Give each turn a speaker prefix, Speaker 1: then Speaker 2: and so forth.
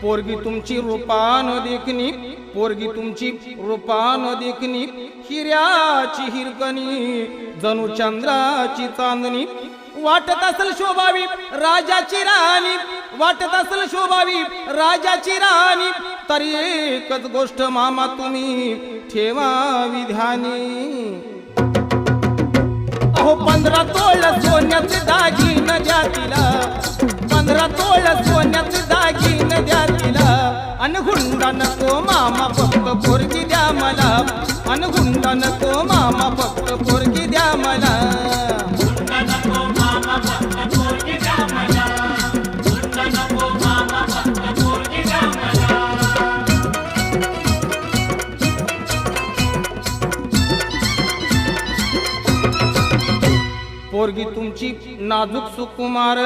Speaker 1: पोरगी तुमची रूपान देखणी, पोरगी तुमची रूपान देखणी, हिऱ्याची हिरकणी जणू चंद्राची चांदणी, वाटत असल शोभावी राजाची राणी, वाटत असल शोभावी राजाची राणी, तरी एकच गोष्ट मामा तुम्ही ठेवावी ध्यानी. अहो 15 तोळ सोन्याचे दागिने द्या तिला, 15 तोळ सोन्याचे दागिने द्या तिला, अन हुंडा नको मामा फक्त पोरगी द्या मला, अन हुंडा नको मामा फक्त पोरगी द्या मला. पोरगी तुमची नाजूक सुकुमार,